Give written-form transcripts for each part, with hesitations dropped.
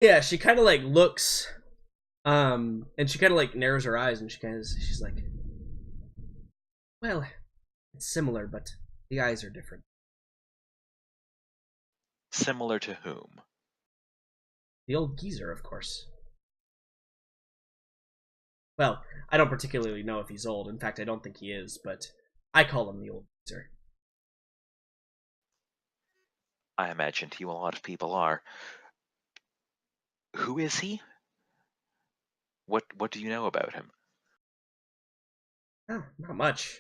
Yeah, she kind of like looks, and she kind of like narrows her eyes, and she's like, well, it's similar, but the eyes are different. Similar to whom? The old geezer, of course. Well, I don't particularly know if he's old. In fact, I don't think he is, but I call him the old geezer. I imagine to you a lot of people are. Who is he? What do you know about him? Oh, not much.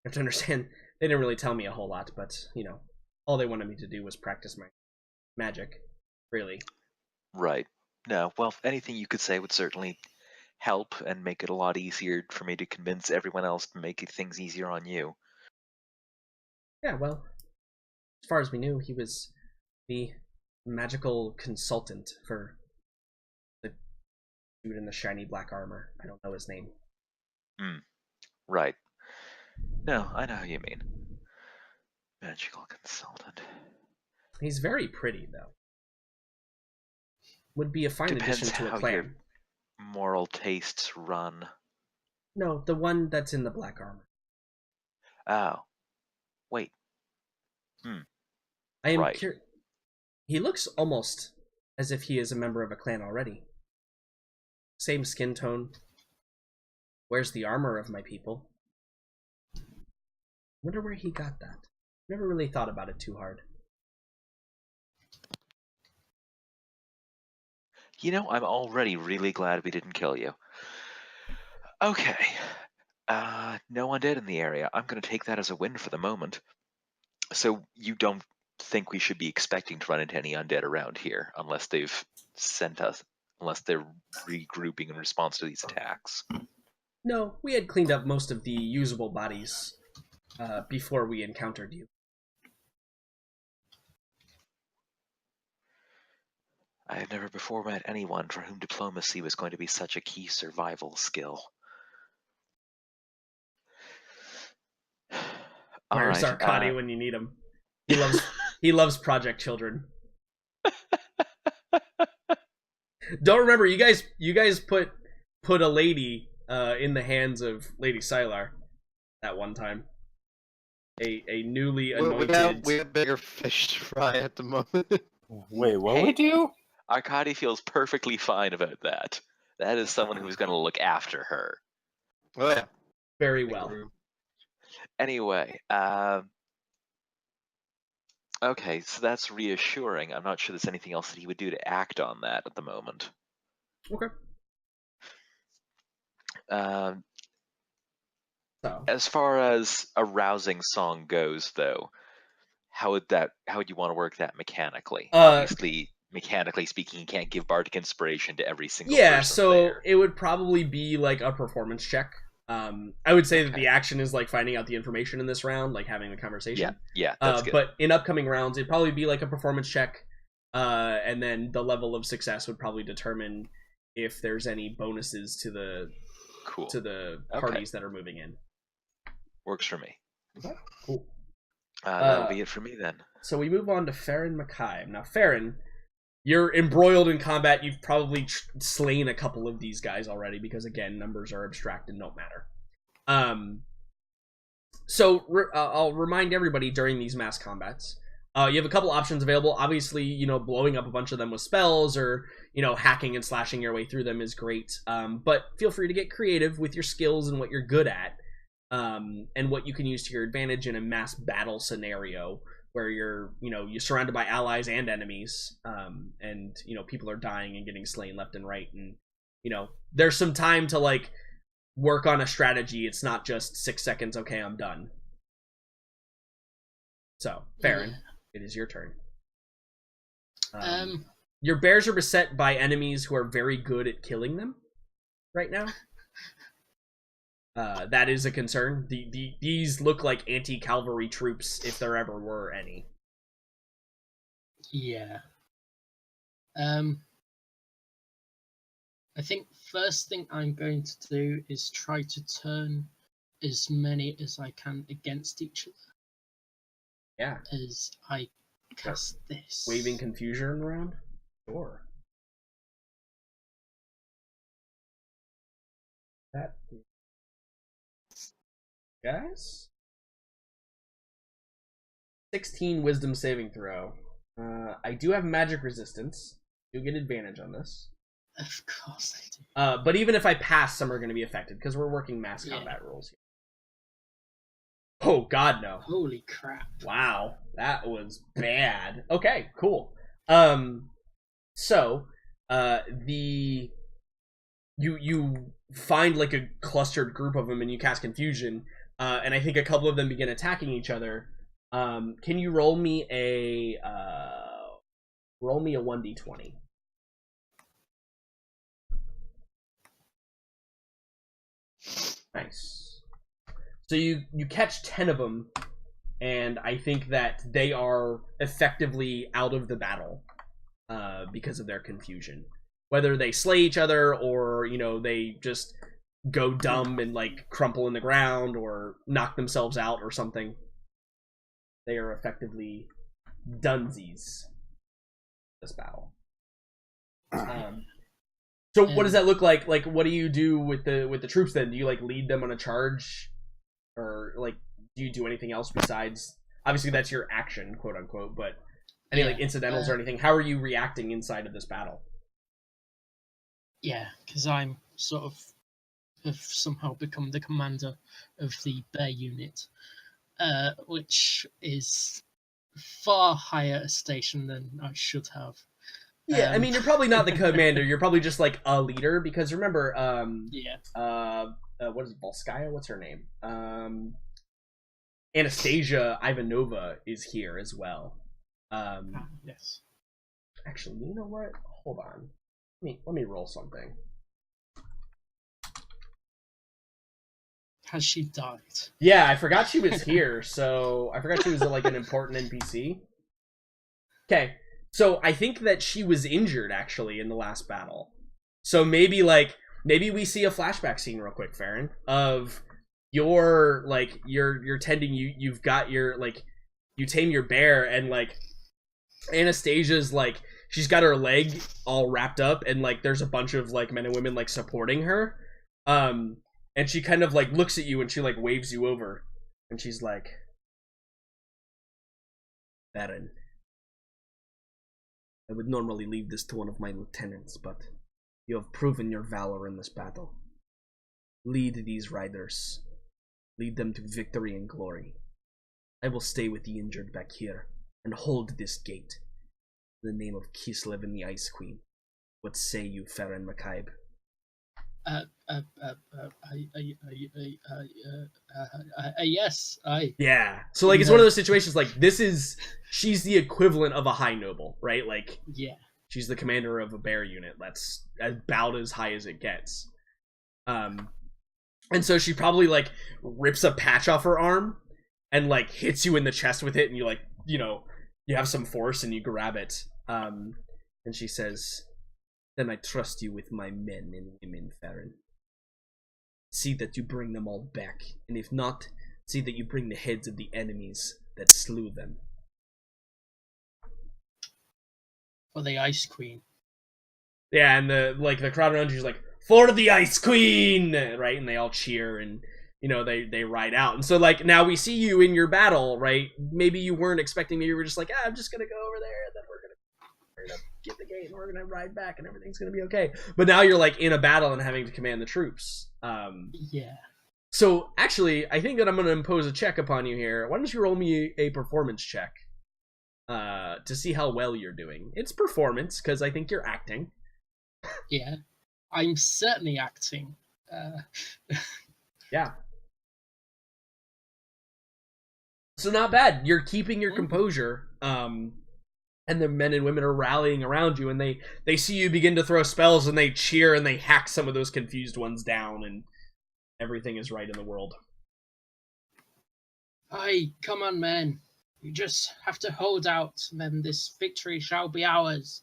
You have to understand, they didn't really tell me a whole lot, but, all they wanted me to do was practice my magic, really. Right. No, well, anything you could say would certainly help and make it a lot easier for me to convince everyone else to make things easier on you. Yeah, well, as far as we knew, he was the magical consultant for the dude in the shiny black armor. I don't know his name. Hmm. Right. No, I know who you mean. Magical consultant. He's very pretty, though. Would be a fine Depends addition to a how your clan. moral tastes run. No, the one that's in the black armor. Oh, wait. Hmm. I am Right. curious. He looks almost as if he is a member of a clan already. Same skin tone. Where's the armor of my people? Wonder where he got that. Never really thought about it too hard. You know, I'm already really glad we didn't kill you. Okay. No undead in the area. I'm going to take that as a win for the moment. So you don't think we should be expecting to run into any undead around here unless they've sent us, unless they're regrouping in response to these attacks. No, we had cleaned up most of the usable bodies before we encountered you. I have never before met anyone for whom diplomacy was going to be such a key survival skill. All Where's right. Arcadi when you need him? He loves Project Children. Don't remember you guys put a lady in the hands of Lady Sylar that one time. A newly anointed. We have bigger fish to fry at the moment. Wait, what we Hey, do? Arkady feels perfectly fine about that. That is someone who's going to look after her. Oh yeah, Very make well. room. Anyway, okay, so that's reassuring. I'm not sure there's anything else that he would do to act on that at the moment. Okay. Um, So as far as a rousing song goes, though, how would you want to work that mechanically? Obviously, mechanically speaking, you can't give bardic inspiration to every single yeah, person so there. it would probably be like a performance check. I would say that Okay. the action is like finding out the information in this round, like having the conversation. Yeah, that's good. But in upcoming rounds, it'd probably be like a performance check, and then the level of success would probably determine if there's any bonuses to the Cool. parties that are moving in. Works for me. Okay, cool. That'll be it for me then. So we move on to Farron Mackay. Now, Farron, you're embroiled in combat. You've probably slain a couple of these guys already because, again, numbers are abstract and don't matter. So I'll remind everybody during these mass combats, you have a couple options available. Obviously, blowing up a bunch of them with spells or, hacking and slashing your way through them is great. But feel free to get creative with your skills and what you're good at, and what you can use to your advantage in a mass battle scenario where you're surrounded by allies and enemies, and people are dying and getting slain left and right, and there's some time to like work on a strategy. It's not just 6 seconds. Okay, I'm done. So, Farron, it is your turn. Your bears are beset by enemies who are very good at killing them right now. That is a concern. These look like anti-cavalry troops, if there ever were any. Yeah. I think first thing I'm going to do is try to turn as many as I can against each other. Yeah. As I cast this. Waving confusion around? Sure. That guys. 16 wisdom saving throw. I do have magic resistance. You get advantage on this. Of course I do. But even if I pass, some are going to be affected because we're working mass combat rules here. Oh God, no! Holy crap! Wow, that was bad. Okay, cool. So, you find like a clustered group of them and you cast confusion, and I think a couple of them begin attacking each other. Can you roll me a 1d20? Nice. So you catch 10 of them, and I think that they are effectively out of the battle because of their confusion. Whether they slay each other or, you know, they just go dumb and like crumple in the ground or knock themselves out or something. They are effectively dunsies this battle. So what does that look like? Like, what do you do with the troops then? Do you like lead them on a charge, or like do you do anything else besides? Obviously, that's your action, quote unquote. But any like incidentals or anything? How are you reacting inside of this battle? Yeah, because I'm sort of have somehow become the commander of the bear unit, which is far higher a station than I should have. Yeah, I mean, you're probably not the commander. You're probably just like a leader because remember, what is it, Volskaya? What's her name? Anastasia Ivanova is here as well. Yes. Actually, you know what? Hold on. Let me roll something. Has she died? Yeah, I forgot she was here. So I forgot she was like an important NPC. Okay. So I think that she was injured actually in the last battle. So maybe we see a flashback scene real quick, Farron, of you're tending you've got your like you tame your bear and like Anastasia's like she's got her leg all wrapped up and like there's a bunch of like men and women like supporting her. And she kind of like looks at you and she like waves you over and she's like, Farron, I would normally leave this to one of my lieutenants, but you have proven your valor in this battle. Lead these riders. Lead them to victory and glory. I will stay with the injured back here and hold this gate. In the name of Kislev and the Ice Queen. What say you, Farron Macaib? Yes, Yeah. So like it's one of those situations like she's the equivalent of a high noble, right? Like she's the commander of a bear unit. That's about as high as it gets. And so she probably like rips a patch off her arm and like hits you in the chest with it, and you like, you know, you have some force and you grab it. And she says, then I trust you with my men and women, Farron. See that you bring them all back, and if not, see that you bring the heads of the enemies that slew them. For the Ice Queen. Yeah, and the crowd around you is like, for the Ice Queen, right? And they all cheer, and you know they ride out. And so like now we see you in your battle, right? Maybe you weren't expecting. Maybe you were just like, I'm just gonna go over there, and then we're gonna get the gate, and we're gonna ride back, and everything's gonna be okay. But now you're like in a battle and having to command the troops. Yeah. So actually, I think that I'm gonna impose a check upon you here. Why don't you roll me a performance check to see how well you're doing? It's performance because I think you're acting. Yeah, I'm certainly acting. Yeah. So not bad. You're keeping your composure. And the men and women are rallying around you, and they see you begin to throw spells, and they cheer, and they hack some of those confused ones down, and everything is right in the world. Aye, come on, men. You just have to hold out, and then this victory shall be ours.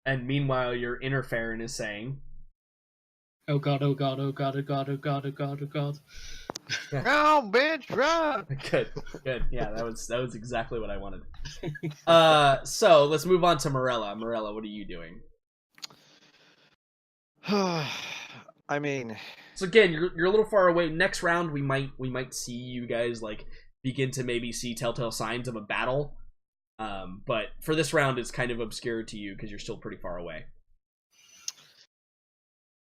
And meanwhile, your inner Farron is saying, Oh god, oh god, oh god, oh god, oh god, oh god, oh god. Oh, bitch, run! Good. Yeah, that was exactly what I wanted. So let's move on to Morella. Morella, what are you doing? I mean, So again, you're a little far away. Next round, we might see you guys like begin to maybe see telltale signs of a battle. But for this round, it's kind of obscure to you because you're still pretty far away.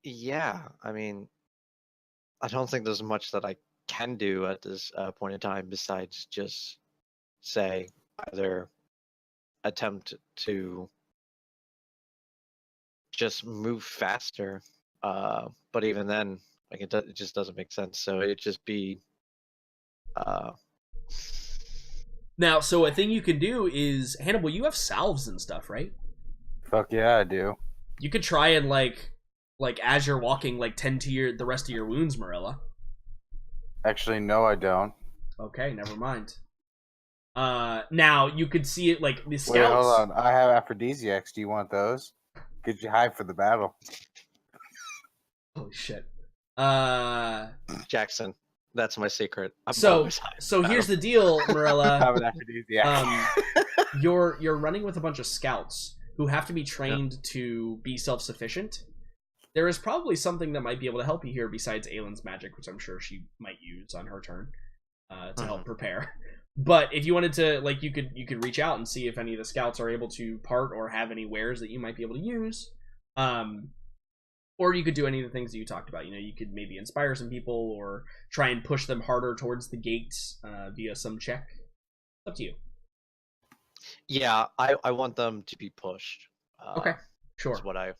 yeah. I mean, I don't think there's much that I can do at this point in time besides just say either attempt to just move faster. But even then, like it just doesn't make sense. So it'd just be. Now, so a thing you can do is Hannibal. You have salves and stuff, right? Fuck yeah, I do. You could try and like as you're walking, like tend to the rest of your wounds, Marilla. Actually, no, I don't. Okay, never mind. Now you could see it like the scouts. Wait, hold on. I have aphrodisiacs. Do you want those? Get you high for the battle. Holy shit. Jackson, that's my secret. I'm So always high. here's the deal, I Marilla. have an aphrodisiac. You're running with a bunch of scouts who have to be trained to be self-sufficient. There is probably something that might be able to help you here besides Aylin's magic, which I'm sure she might use on her turn to help prepare. But if you wanted to, like, you could reach out and see if any of the scouts are able to part or have any wares that you might be able to use. Or you could do any of the things that you talked about. You know, you could maybe inspire some people or try and push them harder towards the gates via some check. Up to you. Yeah, I want them to be pushed. Okay, sure. Is what I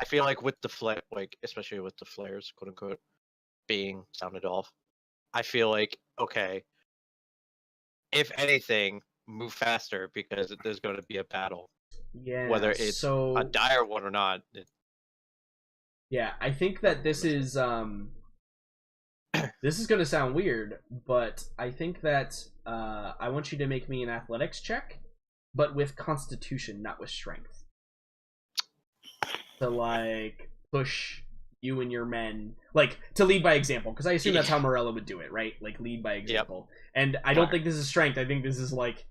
feel like with the flare, like especially with the flares, quote unquote, being sounded off, I feel like okay, if anything, move faster because there's going to be a battle. Yeah. Whether it's a dire one or not. Yeah, I think that this is this is going to sound weird, but I think that I want you to make me an athletics check, but with constitution, not with strength. To like push you and your men, like to lead by example, because I assume that's how Morella would do it, right? Like lead by example. Yep. And I don't think this is strength. I think this is like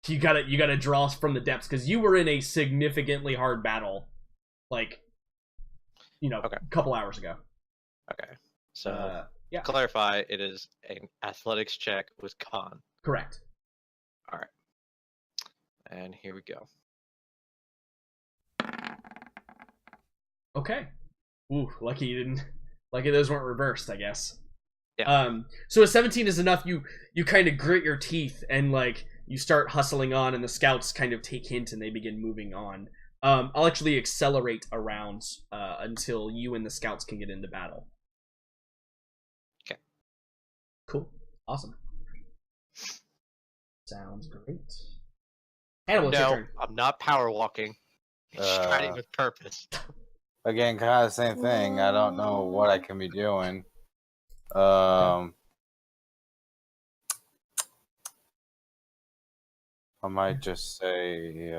you gotta draw from the depths because you were in a significantly hard battle, like a couple hours ago. Okay, so yeah. Clarify, it is an athletics check with con. Correct. All right, and here we go. Okay. Ooh, lucky those weren't reversed, I guess. Yeah. So a 17 is enough. You kind of grit your teeth and like you start hustling on, and the scouts kind of take hint and they begin moving on. I'll actually accelerate a round until you and the scouts can get into battle. Okay. Cool. Awesome. Sounds great. Hannibal, it's your turn. I'm not power walking. Striding with purpose. Again, kind of the same thing. I don't know what I can be doing. I might just say,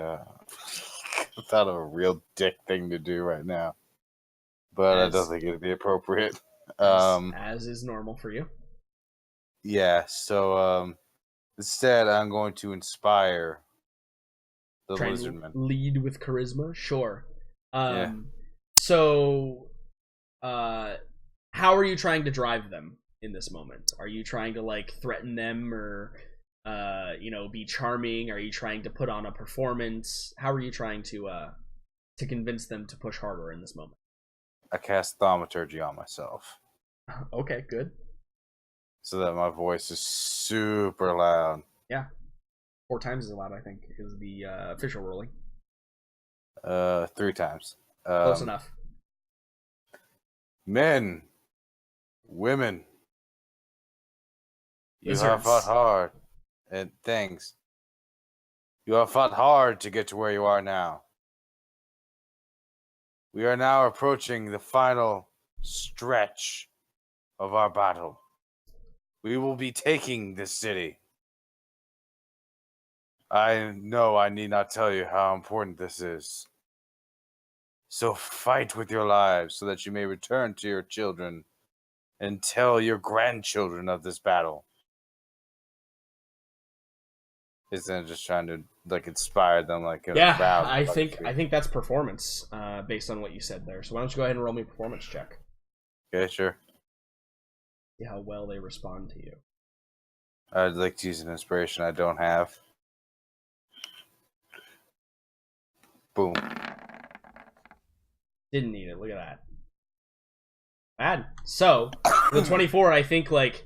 without a real dick thing to do right now, but I don't think it'd be appropriate. As is normal for you. Yeah. So instead, I'm going to inspire the lizardmen. Lead with charisma, sure. Yeah. So, how are you trying to drive them in this moment? Are you trying to like threaten them or, be charming? Are you trying to put on a performance? How are you trying to convince them to push harder in this moment? I cast thaumaturgy on myself. Okay, good. So that my voice is super loud. Yeah, 4 times as loud, I think, is the official ruling. 3 times. Close enough. Men, women, you Lizards. have fought hard, and things. You have fought hard to get to where you are now. We are now approaching the final stretch of our battle. We will be taking this city. I know I need not tell you how important this is. So fight with your lives so that you may return to your children and tell your grandchildren of this battle. Isn't it just trying to like inspire them like I think that's performance. based on what you said there. So why don't you go ahead and roll me a performance check. Okay, sure. See how well they respond to you. I'd like to use an inspiration I don't have. Boom. Didn't need it. Look at that. Bad. So, the 24, I think, like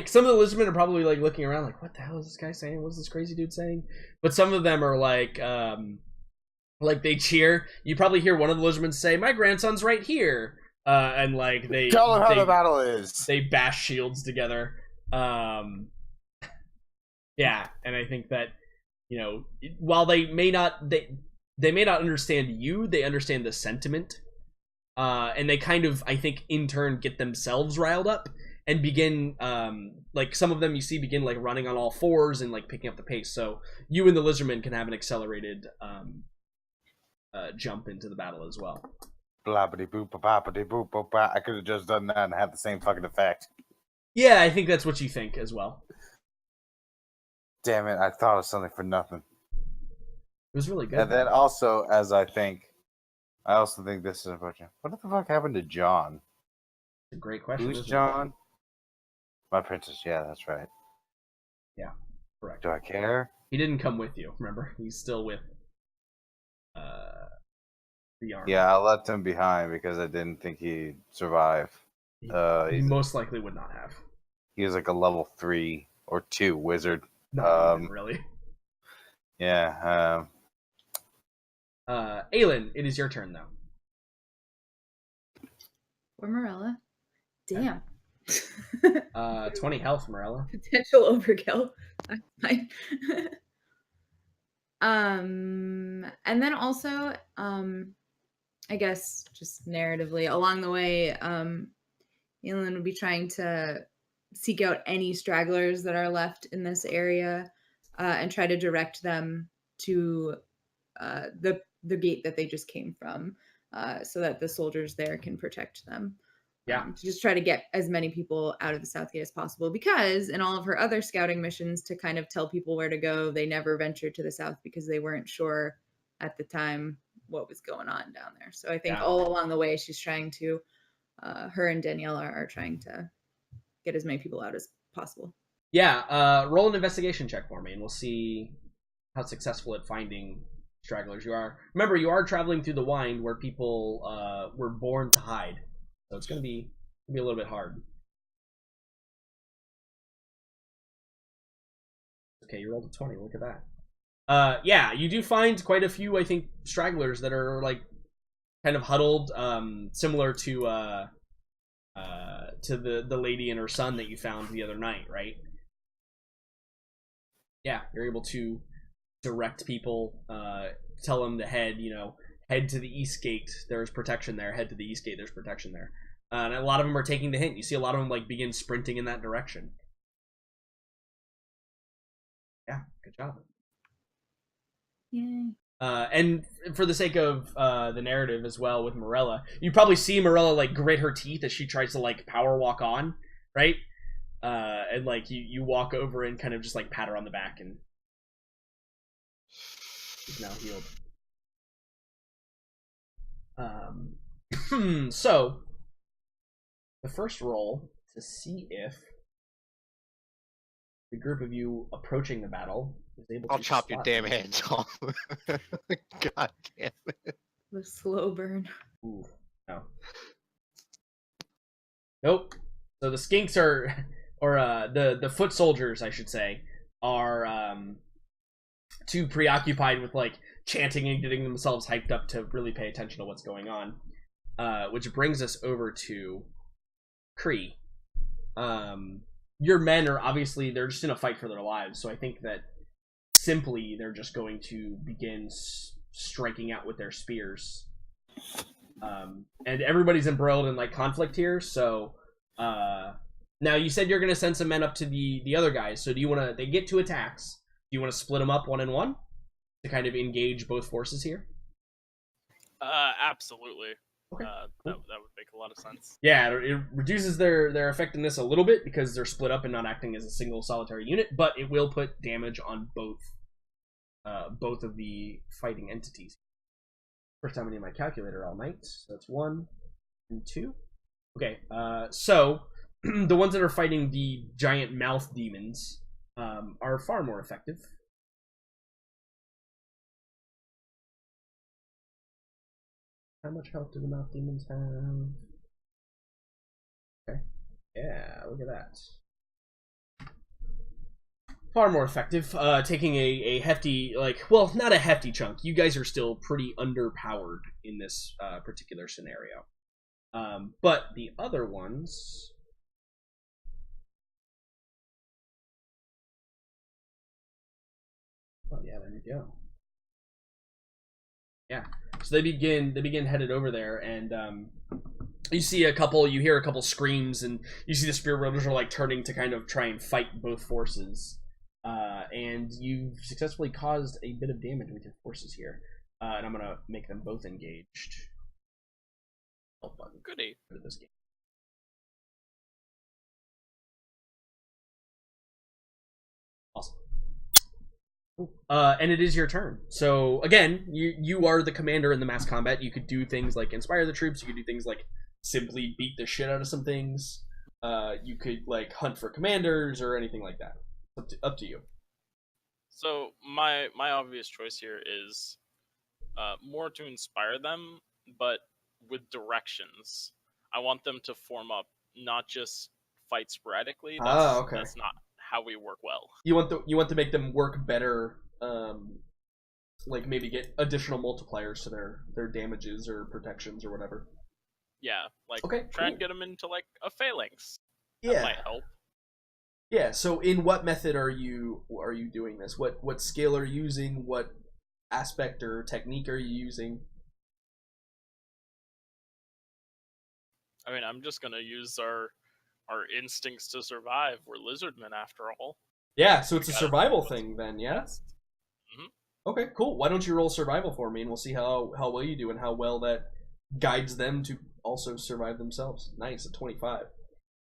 some of the lizardmen are probably, like, looking around like, what the hell is this guy saying? What's this crazy dude saying? But some of them are, like, they cheer. You probably hear one of the lizardmen say, my grandson's right here. And, like, they... Tell them how the battle is. They bash shields together. Yeah, and I think that, you know, while they may not understand you, they understand the sentiment. And they kind of, I think, in turn get themselves riled up and begin, like, some of them you see begin, like, running on all fours and, like, picking up the pace. So you and the lizardmen can have an accelerated jump into the battle as well. Blabbity boop boppity boop boop. I could have just done that and had the same fucking effect. Yeah, I think that's what you think as well. Damn it, I thought of something for nothing. It was really good. And then also, I also think this is unfortunate. What the fuck happened to John? It's a great question. Who's John? My princess, yeah, that's right. Yeah, correct. Do I care? He didn't come with you, remember? He's still with the army. Yeah, I left him behind because I didn't think he'd survive. He most likely would not have. He was like a level 3 or 2 wizard. No, really. Yeah. Aelin, it is your turn though. Or Morella. Damn. 20 health, Morella. Potential overkill. That's fine. And then also, I guess just narratively along the way, Aelin would be trying to seek out any stragglers that are left in this area, and try to direct them to the gate that they just came from, so that the soldiers there can protect them. Yeah. To just try to get as many people out of the South Gate as possible, because in all of her other scouting missions to kind of tell people where to go, they never ventured to the south because they weren't sure at the time what was going on down there. So I think all along the way, she's trying to, her and Danielle are trying to get as many people out as possible. Yeah, roll an investigation check for me, and we'll see how successful at finding stragglers you are. Remember, you are traveling through the wind where people were born to hide. So it's going to be a little bit hard. Okay, you rolled a 20. Look at that. Yeah, you do find quite a few, I think, stragglers that are, like, kind of huddled, similar to the lady and her son that you found the other night, right? Yeah, you're able to direct people, tell them to head to the east gate. There's protection there. Head to the east gate. There's protection there. And a lot of them are taking the hint. You see a lot of them like begin sprinting in that direction. Yeah, good job. Yay. And for the sake of the narrative as well with Morella, you probably see Morella like grit her teeth as she tries to like power walk on, right? And like you walk over and kind of just like pat her on the back, and she's now healed. So the first roll to see if the group of you approaching the battle is able to I'll chop your damn you. hands off. God damn it. The slow burn. Ooh, no. Nope. So the skinks are, or the foot soldiers, I should say, are too preoccupied with like chanting and getting themselves hyped up to really pay attention to what's going on. Which brings us over to Kree. Your men are obviously, they're just in a fight for their lives, so I think that simply they're just going to begin striking out with their spears. And everybody's embroiled in like conflict here, so now you said you're going to send some men up to the other guys, so do you want to, they get 2 attacks, do you want to split them up 1 and 1 to kind of engage both forces here? Absolutely. Okay. That would make a lot of sense. Yeah, it reduces their effectiveness a little bit because they're split up and not acting as a single solitary unit, but it will put damage on both of the fighting entities. First time I need my calculator all night. So that's 1 and 2. Okay, so the ones that are fighting the giant mouth demons are far more effective. How much health do the mouth demons have? Okay, yeah, look at that. Far more effective, taking a hefty, well, not a hefty chunk. You guys are still pretty underpowered in this particular scenario. But the other ones... Oh yeah, there you go. Yeah, so they begin headed over there, and you hear a couple screams, and you see the spear wielders are like turning to kind of try and fight both forces. And you've successfully caused a bit of damage with your forces here. And I'm gonna make them both engaged. Oh, goody. This game. Awesome. And it is your turn. So again, you are the commander in the mass combat. You could do things like inspire the troops. You could do things like simply beat the shit out of some things. You could like hunt for commanders or anything like that. Up to you. So my obvious choice here is more to inspire them, but with directions. I want them to form up, not just fight sporadically. Okay. That's not how we work well. You want to make them work better, like maybe get additional multipliers to their damages or protections or whatever. Yeah, like try and get them into like a phalanx. Yeah, that might help. Yeah. So, in what method are you doing this? What skill are you using? What aspect or technique are you using? I mean, I'm just gonna use our instincts to survive. We're lizardmen after all. Yeah, so it's a survival thing then, yeah? Mm-hmm. Okay, cool. Why don't you roll survival for me, and we'll see how well you do and how well that guides them to also survive themselves. Nice, a 25.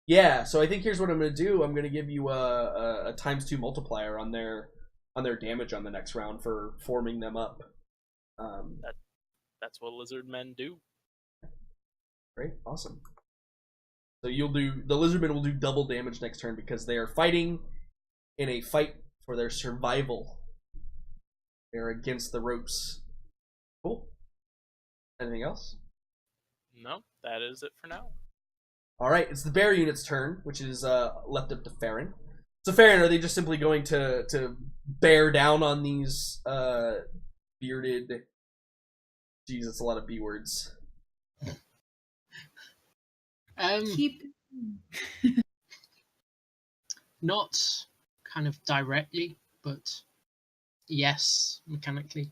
Yeah, so I think here's what I'm going to do. I'm going to give you a ×2 multiplier on their damage on the next round for forming them up. That's what lizard men do. Great, awesome. So the lizardmen will do double damage next turn because they are fighting in a fight for their survival. They're against the ropes. Cool. Anything else? No, that is it for now. All right, it's the bear unit's turn, which is left up to Farron. So Farron, are they just simply going to bear down on these bearded? Jeez, that's a lot of B words. Keep not kind of directly, but yes, mechanically,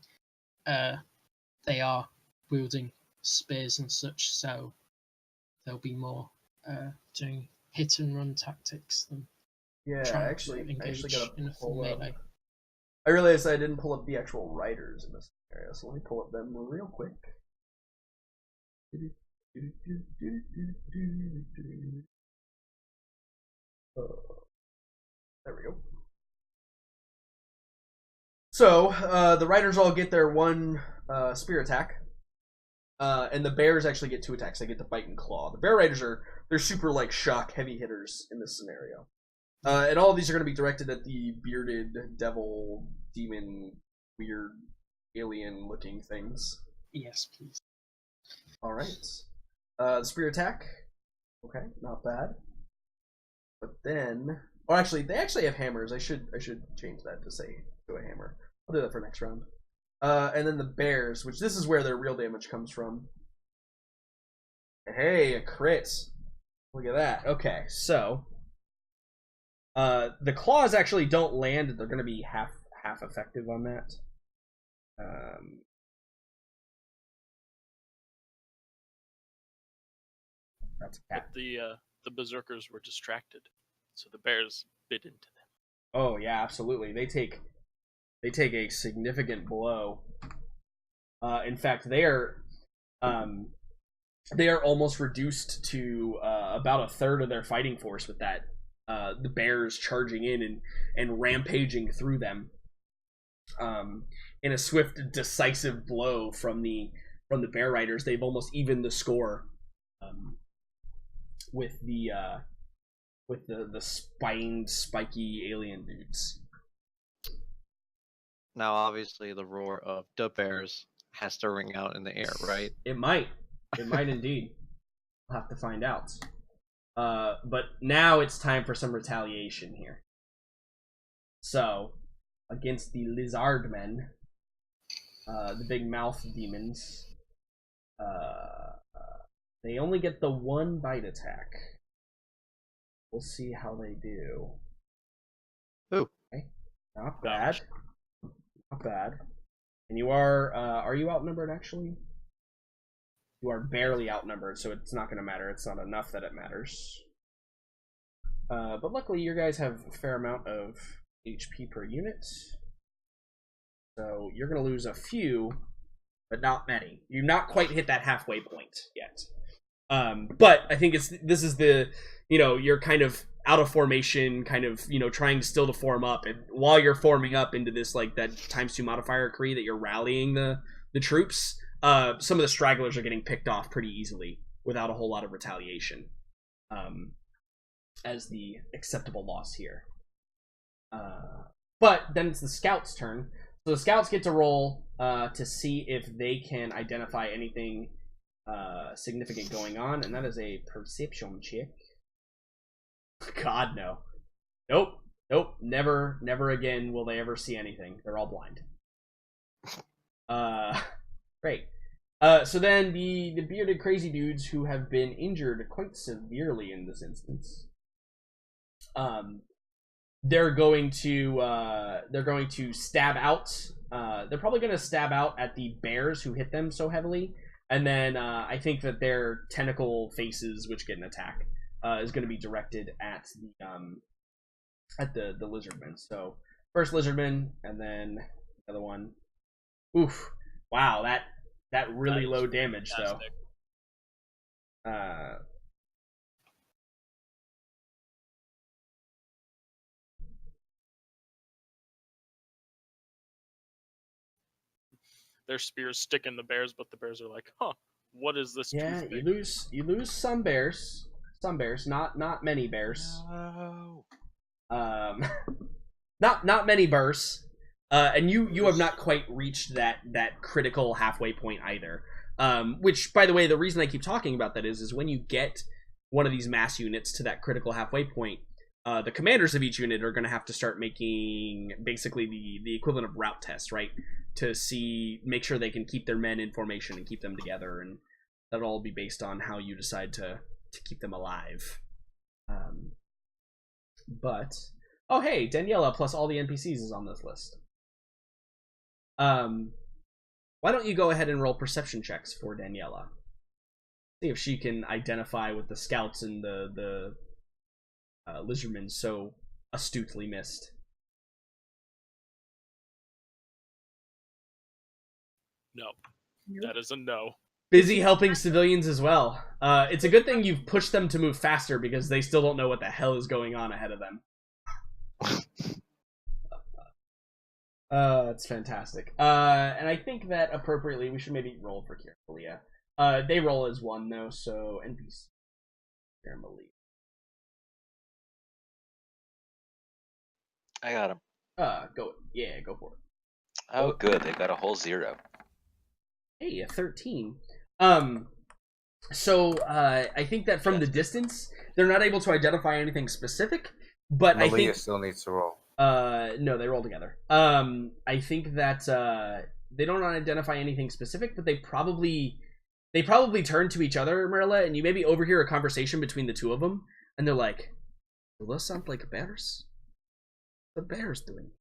they are wielding spears and such, so they'll be more doing hit and run tactics than I actually gotta in a full melee. I realized I didn't pull up the actual writers in this area, so let me pull up them real quick. There we go. So the riders all get their one spear attack, and the bears actually get 2 attacks. They get the bite and claw. The bear riders they're super like shock heavy hitters in this scenario, and all of these are going to be directed at the bearded devil demon weird alien looking things. Yes, please. All right. The spear attack. Okay, not bad. But then, they actually have hammers. I should change that to say to a hammer. I'll do that for next round. And then the bears, which this is where their real damage comes from. Hey, a crit. Look at that. Okay, so the claws actually don't land. They're going to be half effective on that. That's a cat. But the berserkers were distracted, so the bears bit into them. Oh yeah, absolutely. They take a significant blow. In fact, they are almost reduced to about a third of their fighting force with that. The bears charging in and rampaging through them. In a swift, decisive blow from the from the Bear Riders, they've almost evened the score with the spined, spiky alien dudes. Now, obviously, the roar of the bears has to ring out in the air, right? It might indeed. We'll have to find out. But now it's time for some retaliation here. So, against the lizard men, the big mouth demons, they only get the 1 bite attack. We'll see how they do. Ooh. Okay. Not bad. Not bad. And you are you outnumbered actually? You are barely outnumbered, so it's not going to matter. It's not enough that it matters. But luckily, you guys have a fair amount of HP per unit. So you're going to lose a few, but not many. You've not quite hit that halfway point yet. But I think this is the, you're kind of out of formation, kind of, trying still to form up. And while you're forming up into this, like, that ×2 modifier Cree that you're rallying the troops, some of the stragglers are getting picked off pretty easily without a whole lot of retaliation, as the acceptable loss here. But then it's the scouts' turn. So the scouts get to roll to see if they can identify anything significant going on, and that is a perception check. God, no. Nope. Never again will they ever see anything. They're all blind. Great. So then the bearded crazy dudes who have been injured quite severely in this instance, they're going to stab out. They're probably going to stab out at the bears who hit them so heavily, and then I think that their tentacle faces, which get an attack, is going to be directed at the lizardmen. So first lizardman, and then the other one. Oof! Wow, that really low damage fantastic. Though. Their spears stick in the bears, but the bears are like, "Huh, what is this?" Yeah, toothpick? you lose some bears, not many bears. No. Not many bears. And you have not quite reached that critical halfway point either. Which, by the way, the reason I keep talking about that is when you get one of these mass units to that critical halfway point, the commanders of each unit are going to have to start making basically the equivalent of route tests, right? To make sure they can keep their men in formation and keep them together, and that'll all be based on how you decide to keep them alive. But oh hey, Daniela plus all the NPCs is on this list. Why don't you go ahead and roll perception checks for Daniela? See if she can identify what the scouts and the lizardmen so astutely missed. No. That is a no. Busy helping civilians as well. It's a good thing you've pushed them to move faster because they still don't know what the hell is going on ahead of them. It's fantastic. And I think that appropriately we should maybe roll for Kiralia. They roll as 1 though, so NPC. I got him. Go for it. Oh, good. They got a whole 0. Hey, a 13. So I think that from the distance, they're not able to identify anything specific, but Malia I think still needs to roll. No, they roll together. I think that they don't identify anything specific, but they probably turn to each other, Marilla, and you maybe overhear a conversation between the two of them, and they're like, "Do those sound like bears? What are bears doing?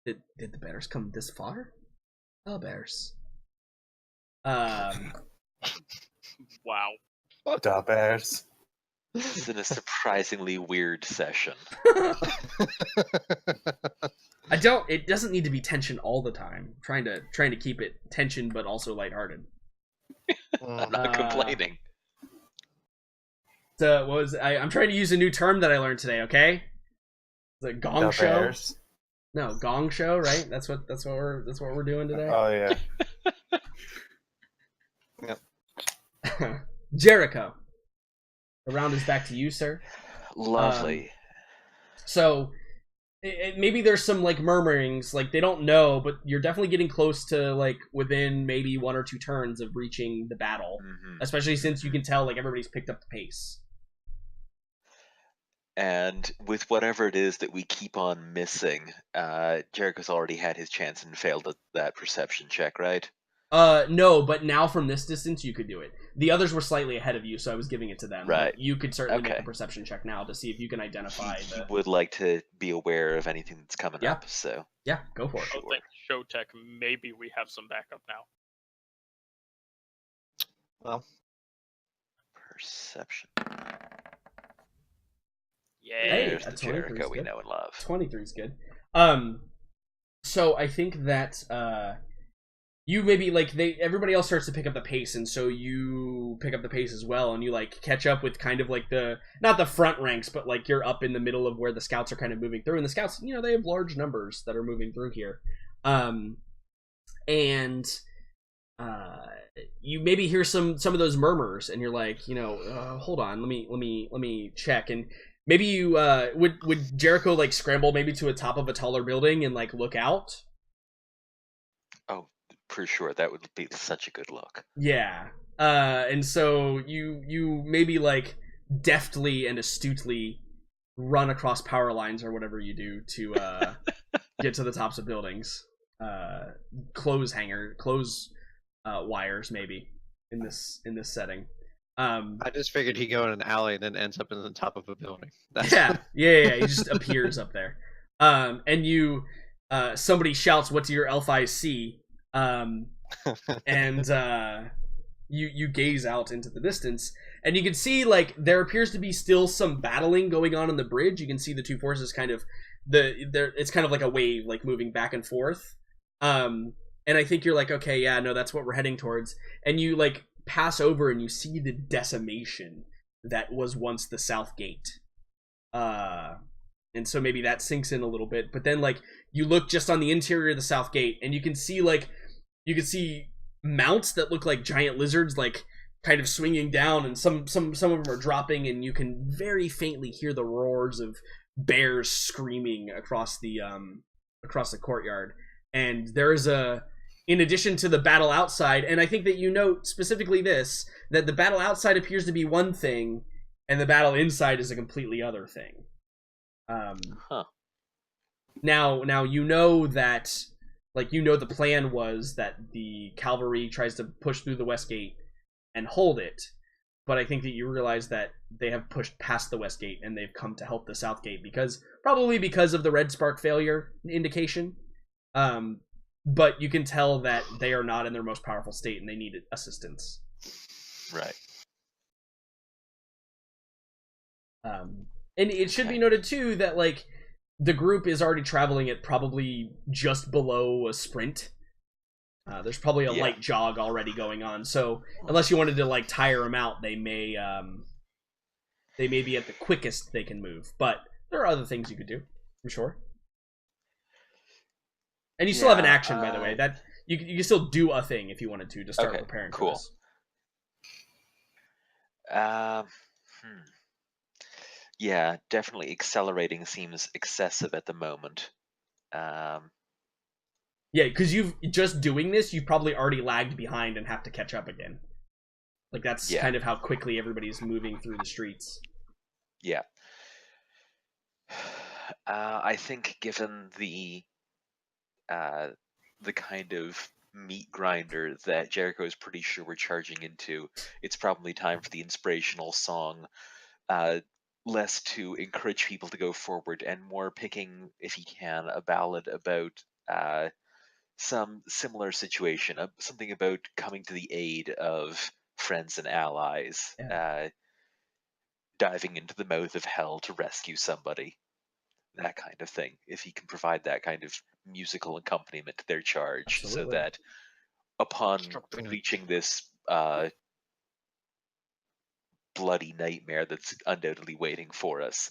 Did the bears come this far? Oh, bears." Wow. Da bears. This is in a surprisingly weird session. It doesn't need to be tension all the time. I'm trying to keep it tension but also lighthearted. I'm not complaining. So I'm trying to use a new term that I learned today, okay? The gong Da show. bears. No, gong show, right? That's what we're doing today. Oh yeah. Jericho. The round is back to you, sir. Lovely. So maybe there's some like murmurings, like they don't know, but you're definitely getting close to like within maybe 1 or 2 turns of reaching the battle, especially since you can tell like everybody's picked up the pace. And with whatever it is that we keep on missing, Jericho's already had his chance and failed that perception check, right? No, but now from this distance you could do it. The others were slightly ahead of you, so I was giving it to them. Right. But you could certainly make a perception check now to see if you can identify. He would like to be aware of anything that's coming up, so... Yeah, go for it. I think show tech, maybe we have some backup now. Well, perception. Yay! There's the Jericho we know and love. 23 is good. So I think that you maybe like everybody else starts to pick up the pace, and so you pick up the pace as well, and you like catch up with kind of like not the front ranks, but like you're up in the middle of where the scouts are kind of moving through, and the scouts, you know, they have large numbers that are moving through here, and you maybe hear some of those murmurs, and you're like, you know, hold on, let me check, and maybe you would Jericho like scramble maybe to a top of a taller building and like look out. Oh, for sure, that would be such a good look. Yeah, and so you maybe like deftly and astutely run across power lines or whatever you do to get to the tops of buildings, clothes wires maybe in this setting. I just figured he'd go in an alley and then ends up in the top of a building. Yeah. He just appears up there. And you, somebody shouts, "What do your elf eyes see?" And you gaze out into the distance, and you can see like there appears to be still some battling going on the bridge. You can see the two forces kind of it's kind of like a wave, like moving back and forth. And I think you're like, okay, yeah, no, that's what we're heading towards. And you like pass over and you see the decimation that was once the South Gate. And so maybe that sinks in a little bit, but then like you look just on the interior of the South Gate and you can see mounts that look like giant lizards, like kind of swinging down, and some of them are dropping, and you can very faintly hear the roars of bears screaming across the courtyard. And there's in addition to the battle outside, and I think that you note specifically this, that the battle outside appears to be one thing, and the battle inside is a completely other thing. Now you know that, like, you know the plan was that the cavalry tries to push through the West Gate and hold it, but I think that you realize that they have pushed past the West Gate and they've come to help the South Gate probably because of the Red Spark failure indication. But you can tell that they are not in their most powerful state and they need assistance. Right. And it should be noted too that like the group is already traveling at probably just below a sprint. There's probably a light jog already going on. So unless you wanted to like tire them out, they may be at the quickest they can move. But there are other things you could do, I'm sure. And you still have an action, by the way. That you can still do a thing if you wanted to start preparing for this. Yeah, definitely accelerating seems excessive at the moment. Yeah, because you've just doing this, you've probably already lagged behind and have to catch up again. Like that's kind of how quickly everybody's moving through the streets. Yeah. I think given the kind of meat grinder that Jericho is pretty sure we're charging into, it's probably time for the inspirational song, less to encourage people to go forward and more picking, if he can, a ballad about some similar situation, something about coming to the aid of friends and allies, diving into the mouth of hell to rescue somebody. That kind of thing. If he can provide that kind of musical accompaniment to their charge, so that upon reaching this bloody nightmare that's undoubtedly waiting for us,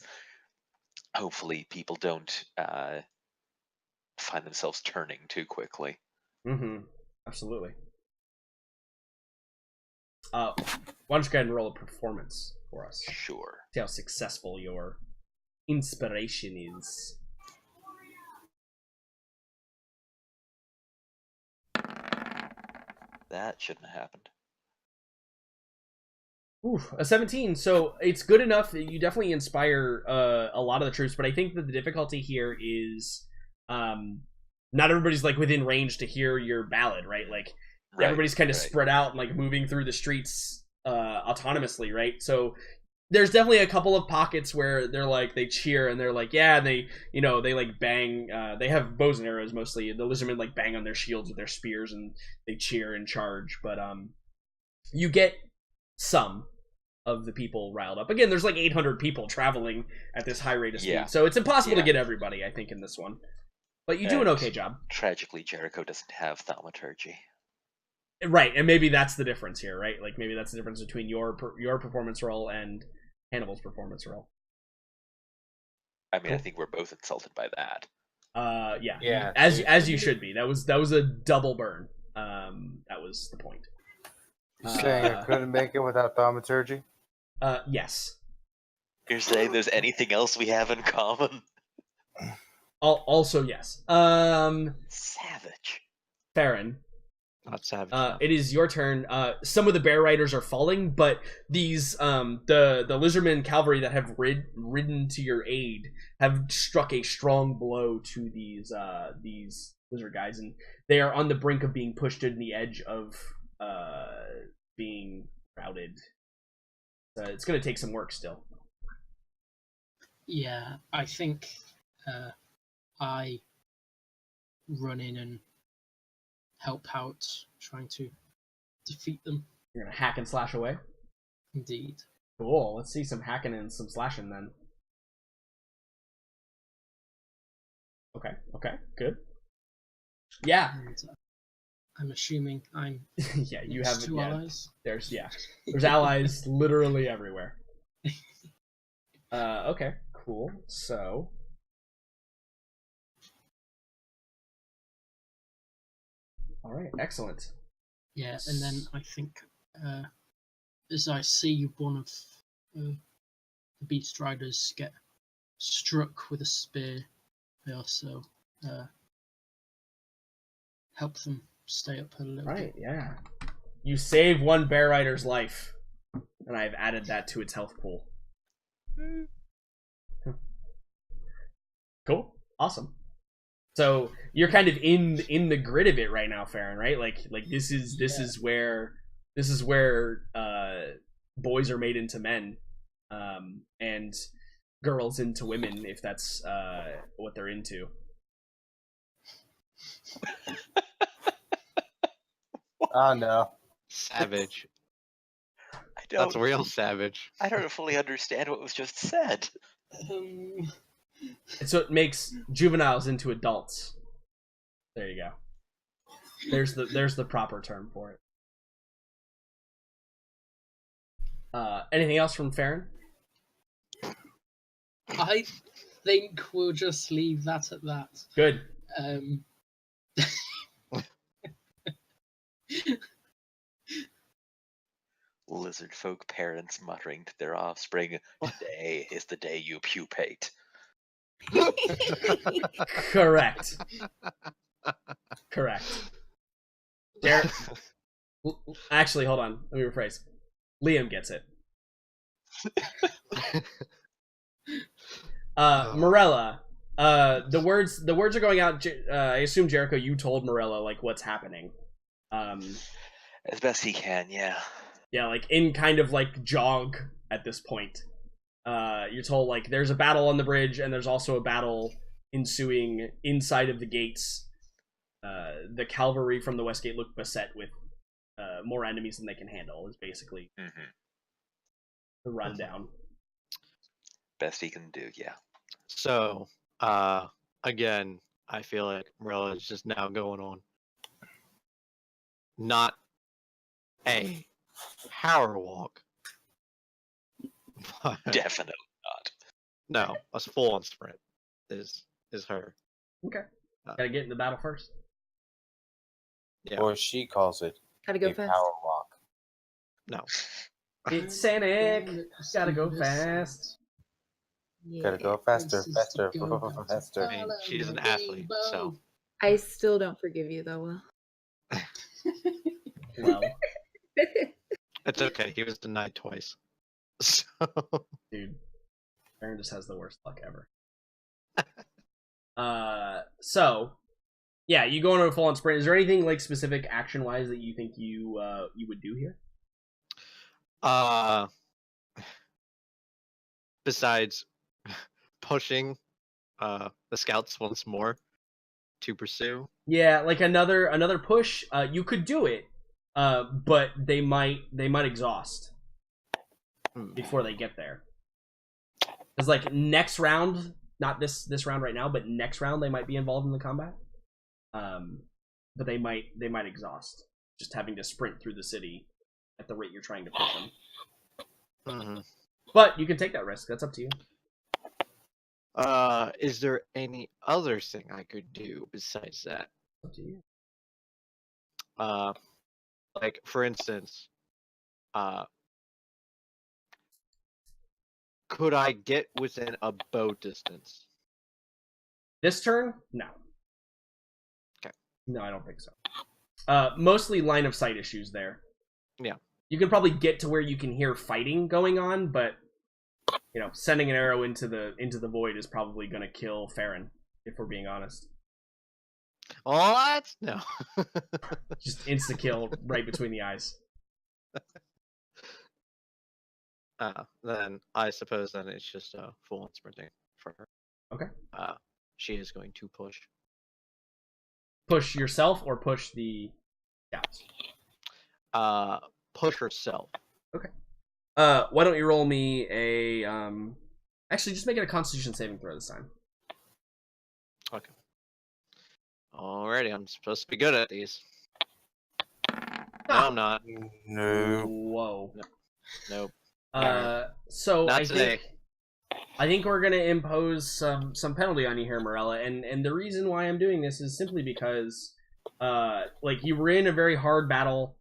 hopefully people don't find themselves turning too quickly. Mm-hmm. Absolutely. Why don't you go ahead and roll a performance for us? Sure. See how successful your inspiration is. That shouldn't have happened. Oof, a 17. So it's good enough that you definitely inspire a lot of the troops, but I think that the difficulty here is not everybody's like within range to hear your ballad, right? Like everybody's kind of spread out and like moving through the streets autonomously, right? So there's definitely a couple of pockets where they're like they cheer and they're like yeah, and they they like bang. They have bows and arrows mostly. The lizardmen like bang on their shields with their spears and they cheer and charge. But you get some of the people riled up. Again, there's like 800 people traveling at this high rate of speed, so it's impossible to get everybody. I think in this one, but you do an okay job. Tragically, Jericho doesn't have thaumaturgy. Right, and maybe that's the difference here, right? Like maybe that's the difference between your performance roll and Hannibal's performance roll. I mean, I think we're both insulted by that. Yeah. As you should be. That was a double burn. That was the point. You saying I couldn't make it without thaumaturgy? Yes. You're saying there's anything else we have in common? Also, yes. Savage. Farron. Not savage. It is your turn. Some of the bear riders are falling, but these the lizardmen cavalry that have ridden to your aid have struck a strong blow to these lizard guys, and they are on the brink of being pushed to the edge of being routed. It's going to take some work still. Yeah, I think I run in and help out, trying to defeat them. You're going to hack and slash away? Indeed. Cool. Let's see some hacking and some slashing then. Okay, good. Yeah. And, I'm assuming I'm yeah, you have two allies. There's allies literally everywhere. Okay, cool. So all right, excellent. Yeah, and then I think as I see one of the beast riders get struck with a spear, I also help them stay up a little bit. Right, yeah. You save one bear rider's life, and I've added that to its health pool. Cool, awesome. So you're kind of in the grid of it right now, Farron, right? Like this is where boys are made into men, and girls into women, if that's what they're into. Oh no. Savage. That's real savage. I don't fully understand what was just said. And so it makes juveniles into adults. There you go. There's the proper term for it. Anything else from Farron? I think we'll just leave that at that. Good. Lizard folk parents muttering to their offspring, "Today is the day you pupate." Correct. Actually, hold on. Let me rephrase. Liam gets it. Morella. The words are going out. I assume, Jericho, you told Morella like what's happening. As best he can, yeah. Yeah, like in kind of like jog at this point. You're told like there's a battle on the bridge and there's also a battle ensuing inside of the gates. The cavalry from the west gate look beset with more enemies than they can handle, is basically the rundown. Best he can do, yeah. So, again, I feel like Morella is just now going on. Not a power walk. But Definitely not. no, a full-on sprint is her. Okay. Gotta get in the battle first. Yeah. Or she calls it Gotta go a fast. power walk. No. It's Sonic. Gotta go fast. Gotta go faster, Places faster, to go, guys. faster. I mean, she's an athlete, so. I still don't forgive you, though, Will. Well, It's okay. He was denied twice. So. dude, Aaron just has the worst luck ever. So, yeah, you go into a full-on sprint. Is there anything like specific action-wise that you think you would do here? Besides pushing the scouts once more to pursue. Yeah, like another push. You could do it, but they might exhaust before they get there. Because like next round, not this round right now, but next round they might be involved in the combat. But they might exhaust just having to sprint through the city at the rate you're trying to push them. Mm-hmm. But you can take that risk. That's up to you. Is there any other thing I could do besides that? Up to you. Like for instance, could I get within a bow distance? This turn? No. Okay. No, I don't think so. Mostly line of sight issues there. Yeah. You can probably get to where you can hear fighting going on, but you know, sending an arrow into the void is probably going to kill Farron, if we're being honest. What? No. Just insta kill right between the eyes. Then I suppose then it's just full on sprinting for her. Okay. She is going to push. Push yourself or push the scouts? Push herself. Okay. Why don't you roll me a actually just make it a Constitution saving throw this time. Okay. Alrighty, I'm supposed to be good at these. No, I'm not. No. Whoa. Nope. So Not I today. think we're gonna impose some penalty on you here, Morella, and the reason why I'm doing this is simply because like you were in a very hard battle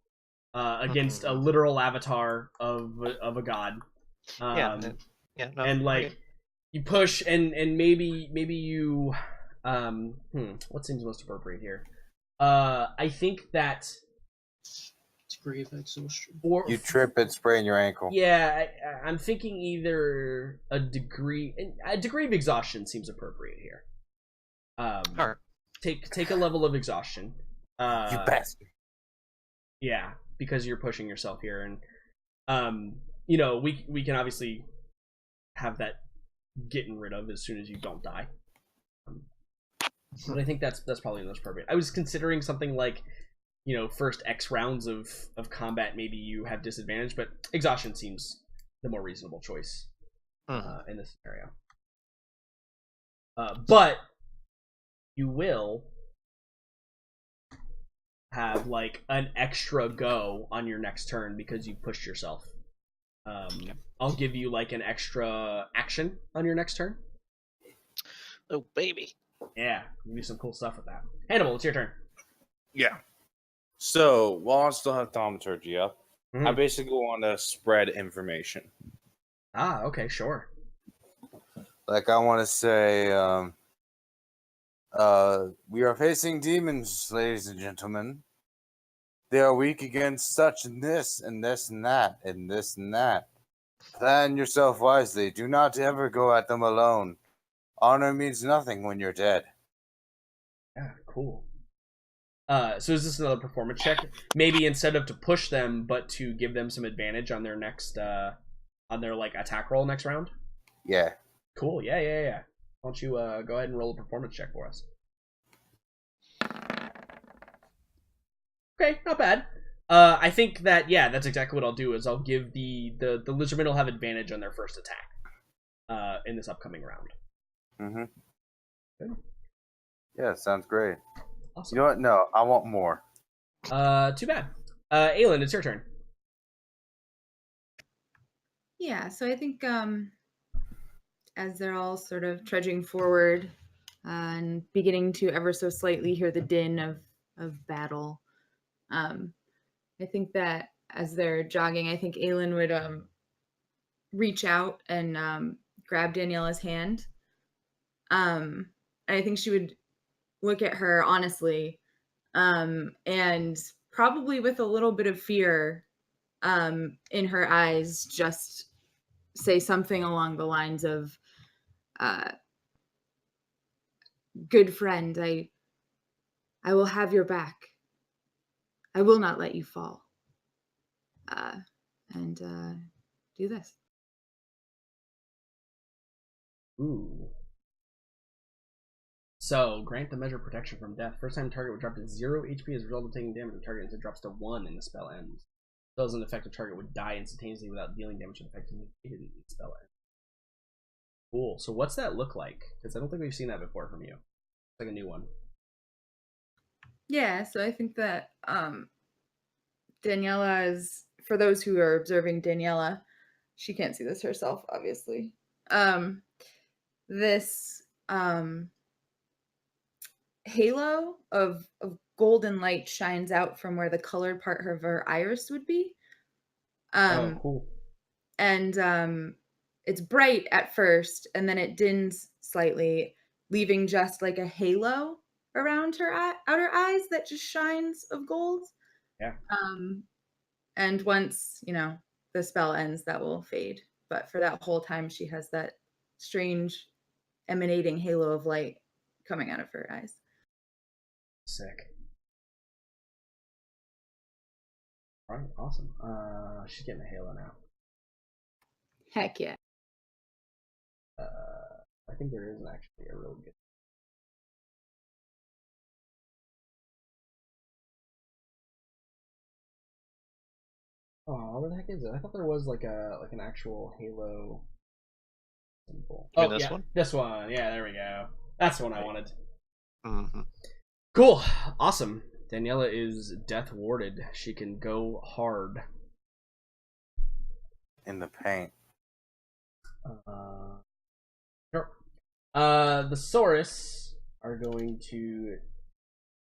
against a literal avatar of a god. Yeah. No, and like okay. you push and maybe you what seems most appropriate here? I think that Degree of exhaustion. You trip and sprain your ankle. Yeah, I'm thinking either a degree of exhaustion seems appropriate here. Alright. Take a level of exhaustion. You bastard. Yeah, because you're pushing yourself here, and you know, we can obviously have that getting rid of as soon as you don't die. But I think that's probably the most appropriate. I was considering something like, you know, first X rounds of combat, maybe you have disadvantage, but exhaustion seems the more reasonable choice in this scenario. But you will have like an extra go on your next turn because you pushed yourself. I'll give you like an extra action on your next turn. Oh baby. Yeah, you can do some cool stuff with that. Hannibal, it's your turn. Yeah. So, while I still have thaumaturgy up, I basically want to spread information. Ah, okay, sure. Like, I want to say, we are facing demons, ladies and gentlemen. They are weak against such and this, and this and that, and this and that. Plan yourself wisely. Do not ever go at them alone. Honor means nothing when you're dead. Yeah, cool. So is this another performance check? Maybe instead of to push them, but to give them some advantage on their next, on their like attack roll next round? Yeah. Cool. Yeah. Why don't you go ahead and roll a performance check for us? Okay, not bad. I think that that's exactly what I'll do. Is I'll give the lizardmen will have advantage on their first attack, in this upcoming round. Mm-hmm. Good. Yeah, sounds great. Awesome. You know what? No, I want more. Too bad. Aelin, it's your turn. Yeah, so I think as they're all sort of trudging forward and beginning to ever so slightly hear the din of battle, I think that as they're jogging, I think Aelin would reach out and grab Daniela's hand. And I think she would look at her honestly, and probably with a little bit of fear in her eyes, just say something along the lines of, good friend, I will have your back. I will not let you fall. And do this. Ooh. So, grant the measure of protection from death. First time target would drop to 0 HP as a result of taking damage. The target instead drops to 1 and the spell ends. Spells an effective target would die instantaneously without dealing damage to the effective spell ends. Cool. So what's that look like? Because I don't think we've seen that before from you. It's like a new one. Yeah, so I think that Daniela is, for those who are observing Daniela, she can't see this herself, obviously. This halo of golden light shines out from where the colored part of her iris would be. Oh, cool. And it's bright at first, and then it dims slightly, leaving just like a halo around her outer eyes that just shines of gold. Yeah. And once, the spell ends, that will fade. But for that whole time, she has that strange emanating halo of light coming out of her eyes. Sick. All right, awesome. She's getting a halo now. Heck yeah. I think there is actually a really good. Oh, where the heck is it? I thought there was like an actual halo symbol. You mean this one? This one. Yeah, there we go. That's the one I wanted. Mm-hmm. Cool. Awesome. Daniela is death warded. She can go hard. In the paint. Sure. The Saurus are going to.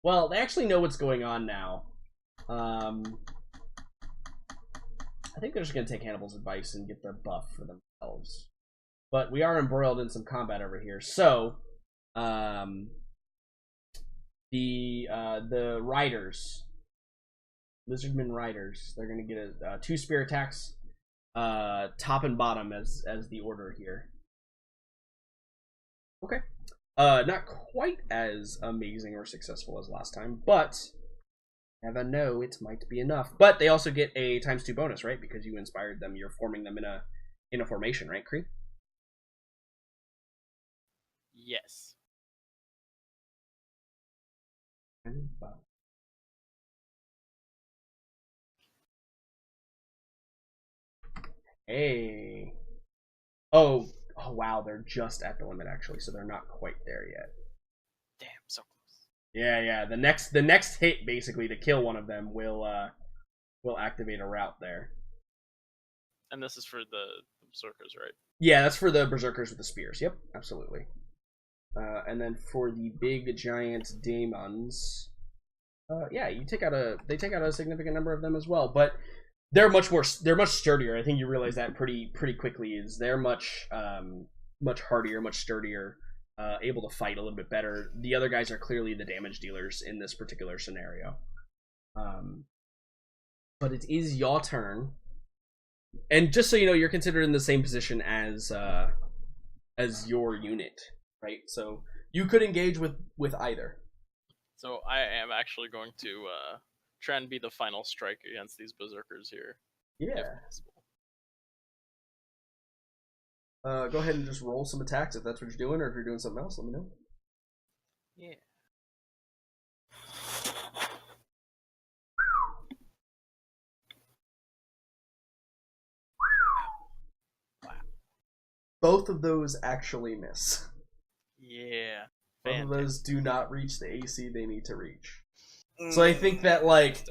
Well, they actually know what's going on now. I think they're just going to take Hannibal's advice and get their buff for themselves. But we are embroiled in some combat over here. So, the riders, Lizardmen riders, they're going to get 2 spear attacks, top and bottom as the order here. Okay. Not quite as amazing or successful as last time, but never know, it might be enough. But they also get a ×2 bonus, right? Because you inspired them. You're forming them in a formation, right, Kree? Yes. Hey. Oh wow, they're just at the limit actually, so they're not quite there yet. Damn, so close. Yeah. The next hit basically to kill one of them will activate a route there. And this is for the berserkers, right? Yeah, that's for the berserkers with the spears. Yep, absolutely. And then for the big giant demons, yeah, they take out a significant number of them as well, but they're much sturdier. I think you realize that pretty quickly. Is they're much hardier, much sturdier, able to fight a little bit better. The other guys are clearly the damage dealers in this particular scenario. But it is your turn, and just so you know, you're considered in the same position as your unit, right? So you could engage with either. So I am actually going to try and be the final strike against these berserkers here. Yeah. If possible. Go ahead and just roll some attacks if that's what you're doing, or if you're doing something else, let me know. Yeah. Wow. Both of those actually miss. Yeah. Both of Fantastic. those do not reach the AC they need to reach. So I think that, like,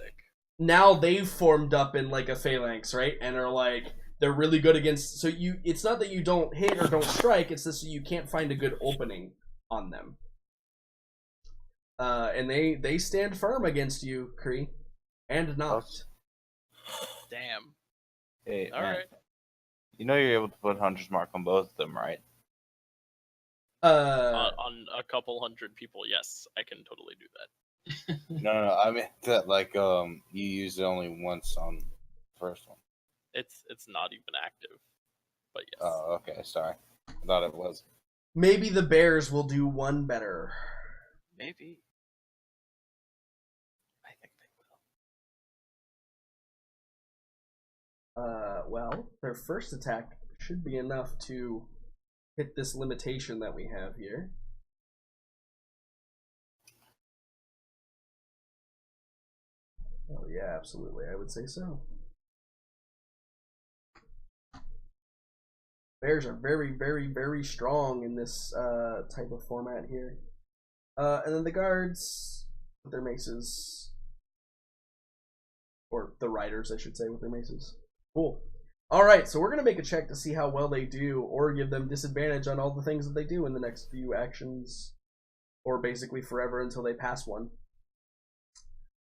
now they've formed up in, like, a phalanx, right? And are, like, they're really good against... So it's not that you don't hit or don't strike, it's just that you can't find a good opening on them. And they stand firm against you, Kree. And not. Damn. Hey, All man. right. You know you're able to put Hunter's Mark on both of them, right? On a couple hundred people, yes, I can totally do that. No, I mean that like you used it only once on the first one. It's not even active, but yes. Oh, okay, sorry. I thought it was. Maybe the Bears will do one better. Maybe. I think they will. Well, their first attack should be enough to hit this limitation that we have here. Oh yeah, absolutely. I would say so. Bears are very, very, very strong in this type of format here. And then the guards with their maces. Or the riders, I should say, with their maces. Cool. Alright, so we're going to make a check to see how well they do, or give them disadvantage on all the things that they do in the next few actions. Or basically forever until they pass one.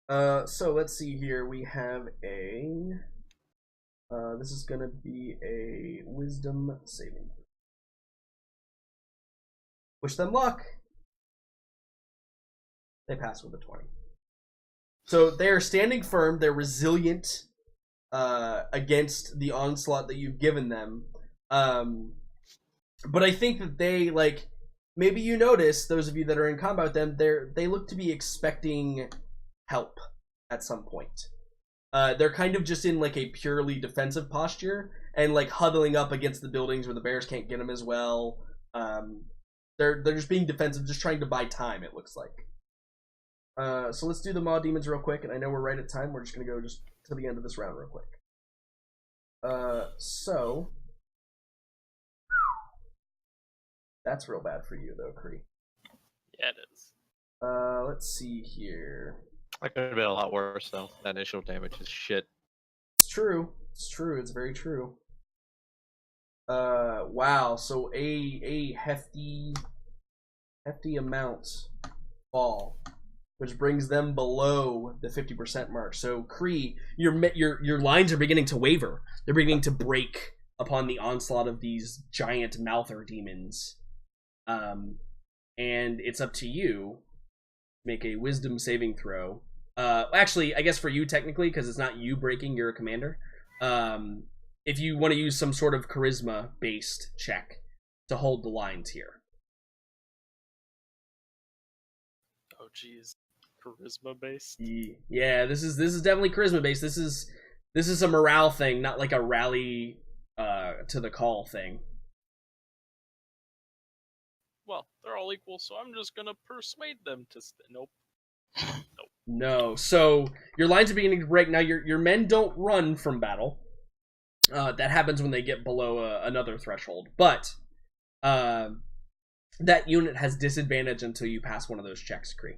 So let's see here. We have a... this is going to be a wisdom saving. Wish them luck. They pass with a 20. So they're standing firm. They're resilient against the onslaught that you've given them. But I think that they, like, maybe you notice, those of you that are in combat with them, they look to be expecting help at some point. They're kind of just in like a purely defensive posture and like huddling up against the buildings where the bears can't get them as well. They're just being defensive, just trying to buy time, it looks like. So let's do the Maw Demons real quick, and I know we're right at time. We're just gonna go just to the end of this round real quick. So that's real bad for you though, Kree. Yeah, it is. Let's see here. That could have been a lot worse, though. That initial damage is shit. It's true. It's true. It's very true. Wow. So a hefty amount fall, which brings them below the 50% mark. So Kree, your lines are beginning to waver. They're beginning to break upon the onslaught of these giant Mouther demons. And it's up to you. Make a wisdom saving throw. Actually, I guess for you technically, because it's not you breaking, you're a commander. If you want to use some sort of charisma-based check to hold the lines here. Oh, jeez. Charisma-based? Yeah, this is definitely charisma-based. This is a morale thing, not like a rally to the call thing. Well, they're all equal, so I'm just gonna persuade them to nope. Nope. No. So your lines are beginning to break. Now your men don't run from battle. That happens when they get below another threshold. But that unit has disadvantage until you pass one of those checks, Kree.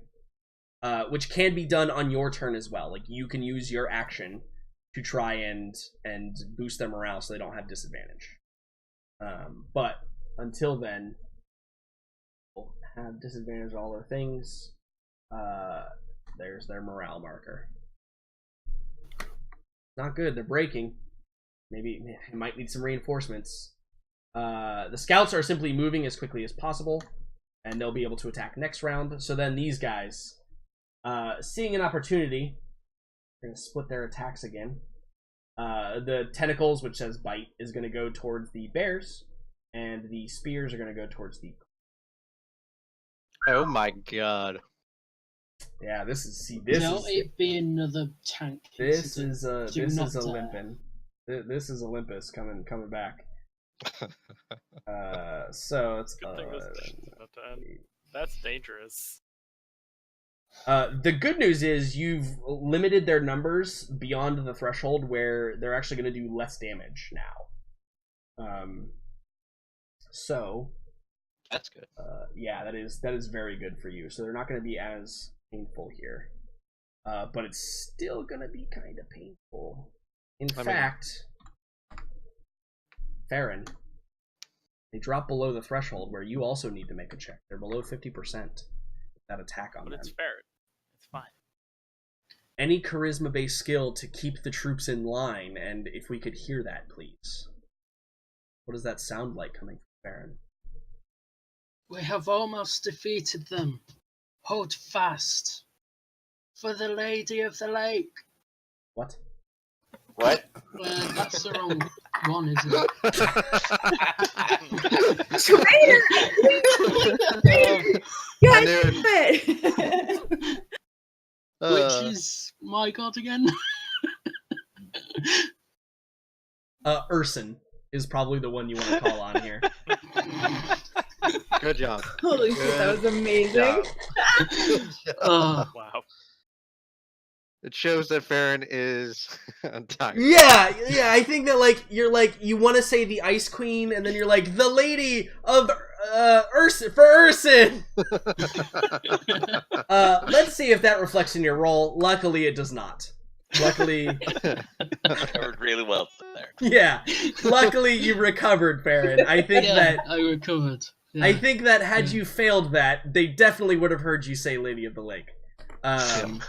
Which can be done on your turn as well. Like you can use your action to try and boost their morale so they don't have disadvantage. But until then, they'll have disadvantage on all their things. There's their morale marker. Not good. They're breaking. Maybe it might need some reinforcements. The scouts are simply moving as quickly as possible, and they'll be able to attack next round. So then these guys, seeing an opportunity, they're going to split their attacks again. The tentacles, which says bite, is going to go towards the bears, and the spears are going to go towards the... Oh my god. Yeah, this is it be another tank. This is not Olympin. This is Olympus coming back. So it's Good thing this is about to end. That's dangerous. The good news is you've limited their numbers beyond the threshold where they're actually going to do less damage now. So that's good. Yeah, that is very good for you. So they're not going to be as painful here, but it's still going to be kind of painful. In fact, Farron, they drop below the threshold where you also need to make a check. They're below 50%. That attack on them. But it's fair. It's fine. any charisma-based skill to keep the troops in line, and if we could hear that, please. What does that sound like coming from Baron? We have almost defeated them. Hold fast. For the Lady of the Lake. What? What? That's the wrong one, isn't it? Which is my god again? Urson is probably the one you want to call on here. Good job. Holy shit, that was amazing. Wow. It shows that Farron is tired. Yeah, I think that you want to say the Ice Queen, and then you're like the Lady of Urson for Urson. Let's see if that reflects in your role. Luckily, it does not. Luckily, Covered really well there. yeah. Luckily, you recovered, Farron. I think that I recovered. Yeah. I think that had you failed that, they definitely would have heard you say Lady of the Lake. God,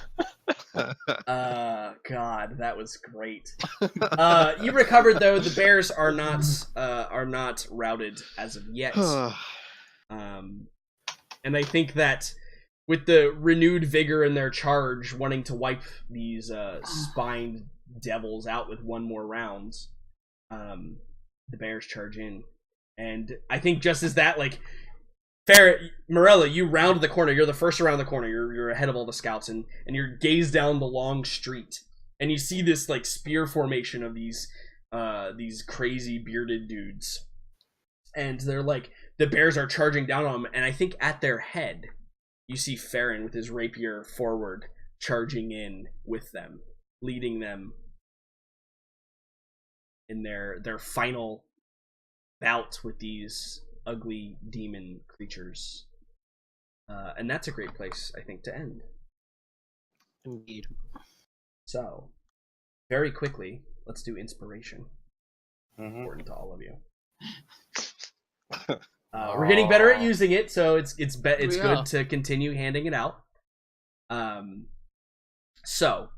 that was great. You recovered though. The bears are not routed as of yet. And I think that with the renewed vigor in their charge, wanting to wipe these spined devils out with one more round, the bears charge in. And I think just as that, Morella, you round the corner. You're the first around the corner. You're ahead of all the scouts, and you gaze down the long street, and you see this spear formation of these crazy bearded dudes, and they're the bears are charging down on them, and I think at their head, you see Farron with his rapier forward, charging in with them, leading them in their final bout with these ugly demon creatures. And that's a great place, I think, to end. Indeed. So, very quickly, let's do inspiration. Important to all of you. We're getting better at using it, so it's good to continue handing it out. So,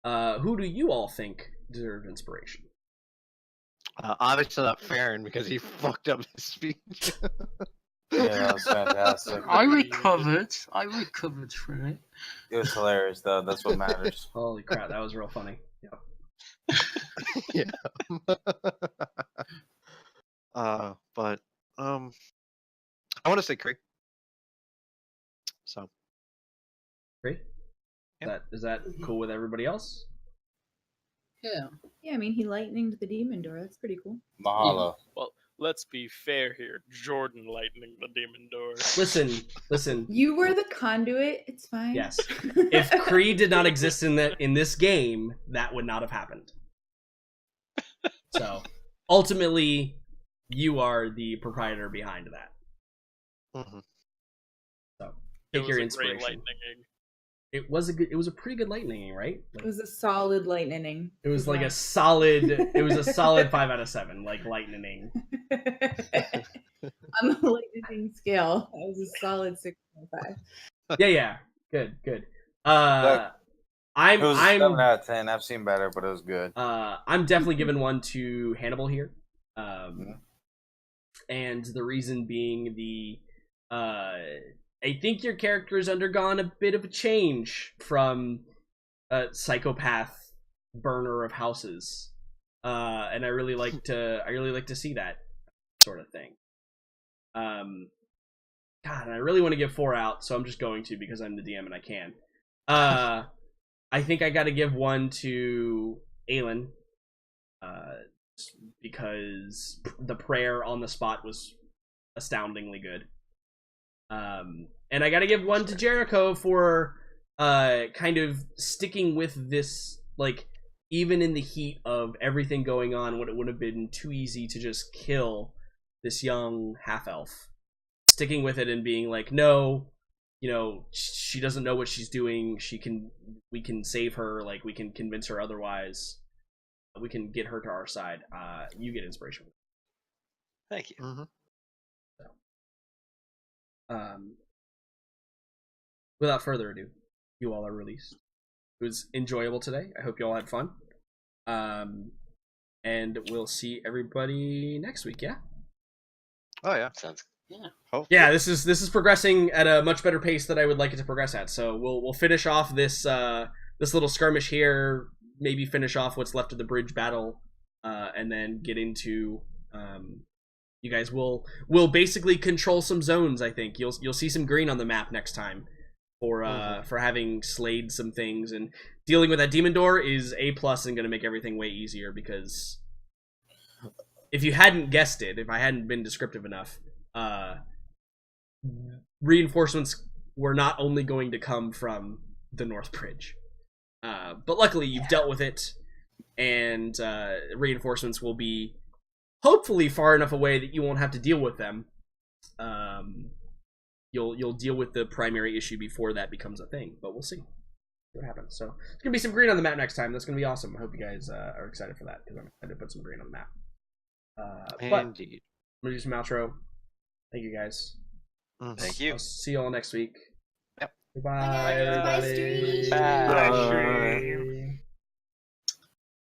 who do you all think deserve inspiration? Obviously not Farron because he fucked up his speech. Yeah, that was fantastic. I recovered from it. It was hilarious, though. That's what matters. Holy crap, that was real funny. Yep. Yeah. But I want to say Krieg. So. Great. Yep. Is that cool with everybody else? Yeah. Yeah, I mean, he lightninged the demon door. That's pretty cool. Mahalo. Well, let's be fair here. Jordan lightning the demon door. Listen. You were the conduit. It's fine. Yes. If Kree did not exist in this game, that would not have happened. So, ultimately, you are the proprietor behind that. Mm-hmm. So, take your inspiration. Great lightning. It was a pretty good lightning, right? It was a solid lightning. It was a solid 5 out of 7, lightning. On the lightning scale, that was a solid 6.5. Yeah. Good. It was 7 out of 10. I've seen better, but it was good. I'm definitely giving one to Hannibal here. And the reason being I think your character has undergone a bit of a change from a psychopath burner of houses, and I really like to see that sort of thing. God, and I really want to give 4 out, so I'm just going to because I'm the DM and I can. I think I got to give one to Aelin, because the prayer on the spot was astoundingly good. And I gotta give one to Jericho for kind of sticking with this, even in the heat of everything going on, when it would have been too easy to just kill this young half-elf. Sticking with it and being no, she doesn't know what she's doing. We can save her, we can convince her otherwise. We can get her to our side. You get inspiration. Thank you. Mm-hmm. Without further ado, you all are released. It was enjoyable today. I hope you all had fun. And we'll see everybody next week. Yeah. Oh yeah. Sounds Yeah. Hopefully. Yeah, this is progressing at a much better pace than I would like it to progress at. So we'll finish off this this little skirmish here. Maybe finish off what's left of the bridge battle, and then get into. You guys will basically control some zones. I think you'll see some green on the map next time for having slayed some things, and dealing with that demon door is A+ and going to make everything way easier, because if you hadn't guessed it, if I hadn't been descriptive enough, reinforcements were not only going to come from the North Bridge, but luckily you've dealt with it, and reinforcements will be hopefully far enough away that you won't have to deal with them. You'll deal with the primary issue before that becomes a thing, but we'll see what happens. So it's gonna be some green on the map next time. That's gonna be awesome. I hope you guys are excited for that, because I'm excited to put some green on the map. But Indeed. I'm gonna do some outro. Thank you guys. Thank you. I'll see you all next week. Yep. Goodbye, Bye, guys. Bye, everybody. stream. Bye.